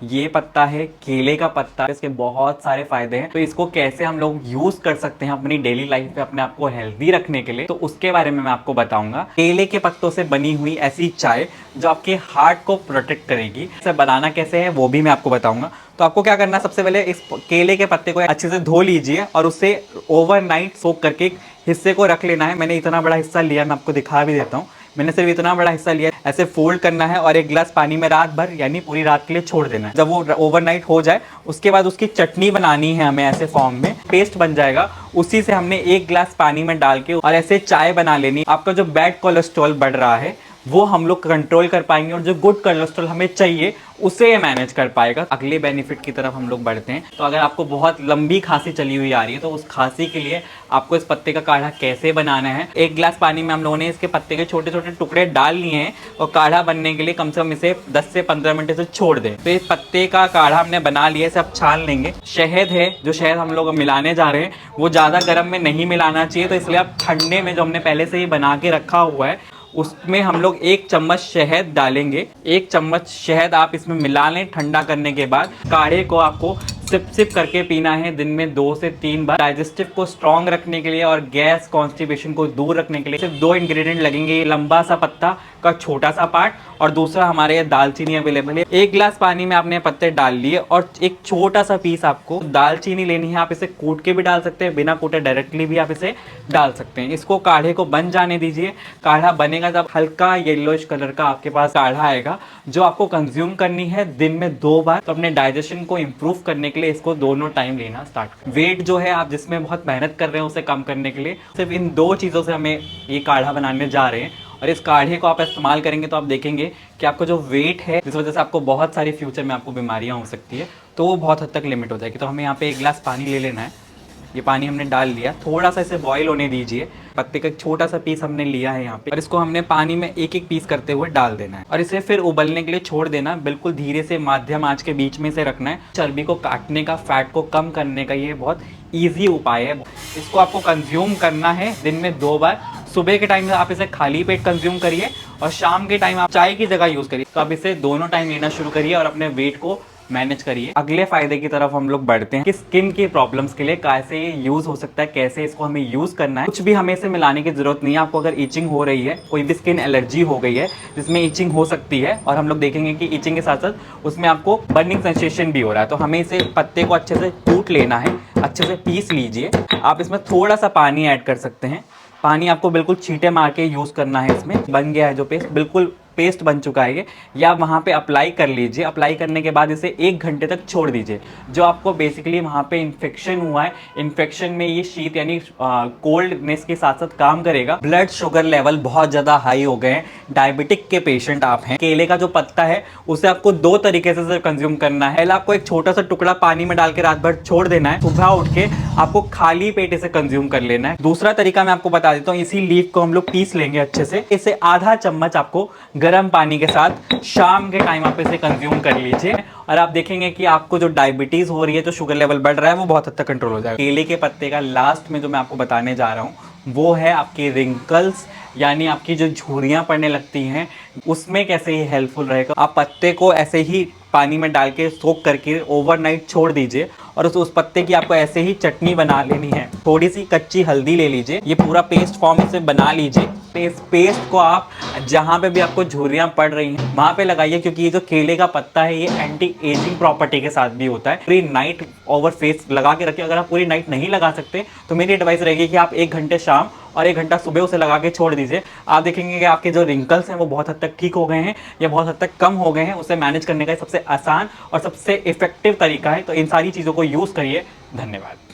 ये पत्ता है केले का पत्ता, इसके बहुत सारे फायदे हैं। तो इसको कैसे हम लोग यूज कर सकते हैं अपनी डेली लाइफ में अपने आप को हेल्दी रखने के लिए, तो उसके बारे में मैं आपको बताऊंगा। केले के पत्तों से बनी हुई ऐसी चाय जो आपके हार्ट को प्रोटेक्ट करेगी। इसे बनाना कैसे है वो भी मैं आपको बताऊंगा। तो आपको क्या करना है, सबसे पहले इस केले के पत्ते को अच्छे से धो लीजिए और उससे ओवरनाइट सोक करके एक हिस्से को रख लेना है। मैंने इतना बड़ा हिस्सा लिया, मैं आपको दिखा भी देता हूँ। मैंने सिर्फ इतना बड़ा हिस्सा लिया। ऐसे फोल्ड करना है और एक गिलास पानी में रात भर यानी पूरी रात के लिए छोड़ देना है। जब वो ओवरनाइट हो जाए उसके बाद उसकी चटनी बनानी है हमें, ऐसे फॉर्म में पेस्ट बन जाएगा। उसी से हमने एक गिलास पानी में डाल के और ऐसे चाय बना लेनी। आपका जो बैड कोलेस्ट्रॉल बढ़ रहा है वो हम लोग कंट्रोल कर पाएंगे और जो गुड कोलेस्ट्रॉल हमें चाहिए उसे मैनेज कर पाएगा। अगले बेनिफिट की तरफ हम लोग बढ़ते हैं। तो अगर आपको बहुत लंबी खांसी चली हुई आ रही है तो उस खांसी के लिए आपको इस पत्ते का काढ़ा कैसे बनाना है। एक गिलास पानी में हम लोगों ने इसके पत्ते के छोटे छोटे टुकड़े डाल लिए हैं और काढ़ा बनने के लिए कम से कम इसे 10 से 15 मिनट से छोड़ दें। तो इस पत्ते का काढ़ा हमने बना लिया, इसे अब छान लेंगे। शहद है, जो शहद हम लोग मिलाने जा रहे हैं वो ज़्यादा गर्म में नहीं मिलाना चाहिए। तो इसलिए आप ठंडे में जो हमने पहले से ही बना के रखा हुआ है उसमें हम लोग 1 चम्मच शहद डालेंगे। 1 चम्मच शहद आप इसमें मिला लें। ठंडा करने के बाद काढ़े को आपको सिप सिप करके पीना है दिन में 2 से 3 बार। डाइजेस्टिव को स्ट्रांग रखने के लिए और गैस कॉन्स्टिपेशन को दूर रखने के लिए सिर्फ 2 इंग्रेडिएंट लगेंगे। ये लंबा सा पत्ता का छोटा सा पार्ट और दूसरा हमारे ये दालचीनी अवेलेबल है। 1 गिलास पानी में आपने पत्ते डाल लिए और एक छोटा सा पीस आपको दालचीनी लेनी है। आप इसे कूट के भी डाल सकते हैं, बिना कूटे डायरेक्टली भी आप इसे डाल सकते हैं। इसको काढ़े को बन जाने दीजिए। काढ़ा बनेगा जब हल्का येलोइश कलर का आपके पास काढ़ा आएगा, जो आपको कंज्यूम करनी है दिन में 2 बार। तो अपने डाइजेशन को इंप्रूव करने के लिए इसको दोनों टाइम लेना स्टार्ट। वेट जो है आप जिसमें बहुत मेहनत कर रहे हैं उसे कम करने के लिए सिर्फ इन 2 चीज़ों से हमें ये काढ़ा बनाने जा रहे हैं। और इस काढ़े को आप इस्तेमाल करेंगे तो आप देखेंगे कि आपको जो वेट है जिस वजह से आपको बहुत सारी फ्यूचर में आपको बीमारियां हो सकती है तो वो बहुत हद तक लिमिट हो जाएगी। तो हमें यहाँ पे 1 गिलास पानी ले लेना है। ये पानी हमने डाल लिया, थोड़ा सा इसे बॉईल होने दीजिए। पत्ते का एक छोटा सा पीस हमने लिया है यहाँ पे और इसको हमने पानी में एक एक पीस करते हुए डाल देना है और इसे फिर उबलने के लिए छोड़ देना। बिल्कुल धीरे से माध्यम आंच के बीच में से रखना है। चर्बी को काटने का, फैट को कम करने का ये बहुत ईजी उपाय है। इसको आपको कंज्यूम करना है दिन में 2 बार। सुबह के टाइम में आप इसे खाली पेट कंज्यूम करिए और शाम के टाइम आप चाय की जगह यूज करिए। तो आप इसे दोनों टाइम लेना शुरू करिए और अपने वेट को मैनेज करिए। अगले फायदे की तरफ हम लोग बढ़ते हैं कि स्किन की प्रॉब्लम्स के लिए कैसे ये यूज हो सकता है, कैसे इसको हमें यूज करना है। कुछ भी हमें इसे मिलाने की जरूरत नहीं है। आपको अगर इचिंग हो रही है, कोई भी स्किन एलर्जी हो गई है जिसमें इचिंग हो सकती है और हम लोग देखेंगे कि इचिंग के साथ साथ उसमें आपको बर्निंग सेंसेशन भी हो रहा है, तो हमें इसे पत्ते को अच्छे से कूट लेना है, अच्छे से पीस लीजिए। आप इसमें थोड़ा सा पानी ऐड कर सकते हैं। पानी आपको बिल्कुल छींटे मार के यूज करना है। इसमें बन गया है जो पेस्ट, बिल्कुल पेस्ट बन चुका है ये। या वहाँ पे अप्लाई कर लीजिए। अप्लाई करने के बाद इसे 1 घंटे तक छोड़ दीजिए। जो आपको बेसिकली वहाँ पे इन्फेक्शन हुआ है, इन्फेक्शन में ये शीत यानी कोल्डनेस के साथ साथ काम करेगा। ब्लड शुगर लेवल बहुत ज़्यादा हाई हो गए हैं, डायबिटिक के पेशेंट आप हैं, केले का जो पत्ता है उसे आपको 2 तरीके से कंज्यूम करना है। पहले आपको एक छोटा सा टुकड़ा पानी में डाल के रात भर छोड़ देना है। सुबह उठ के आपको खाली पेट इसे कंज्यूम कर लेना है। दूसरा तरीका मैं आपको बता देता हूँ। इसी लीफ को हम लोग पीस लेंगे अच्छे से। इसे आधा चम्मच आपको गर्म पानी के साथ शाम के टाइम आप इसे कंज्यूम कर लीजिए और आप देखेंगे कि आपको जो डायबिटीज हो रही है, जो शुगर लेवल बढ़ रहा है, वो बहुत हद तक कंट्रोल हो जाएगा। केले के पत्ते का लास्ट में जो मैं आपको बताने जा रहा हूँ वो है आपकी रिंकल्स, यानी आपकी जो झुर्रियाँ पड़ने लगती हैं उसमें कैसे ये हेल्पफुल रहेगा। आप पत्ते को ऐसे ही पानी में डाल के सोक करके ओवरनाइट छोड़ दीजिए और उस पत्ते की आपको ऐसे ही चटनी बना लेनी है। थोड़ी सी कच्ची हल्दी ले लीजिए, ये पूरा पेस्ट फॉर्म से बना लीजिए। इस पेस्ट को आप जहाँ पे भी आपको झुर्रियाँ पड़ रही हैं वहाँ पे लगाइए, क्योंकि ये जो केले का पत्ता है ये एंटी एजिंग प्रॉपर्टी के साथ भी होता है। पूरी नाइट ओवर फेस लगा के रखिए। अगर आप पूरी नाइट नहीं लगा सकते तो मेरी एडवाइस रहेगी कि आप 1 घंटे शाम और 1 घंटा सुबह उसे लगा के छोड़ दीजिए। आप देखेंगे कि आपके जो रिंकल्स हैं वो बहुत हद तक ठीक हो गए हैं या बहुत हद तक कम हो गए हैं। उसे मैनेज करने का सबसे आसान और सबसे इफेक्टिव तरीका है। तो इन सारी चीज़ों को यूज़ करिए। धन्यवाद।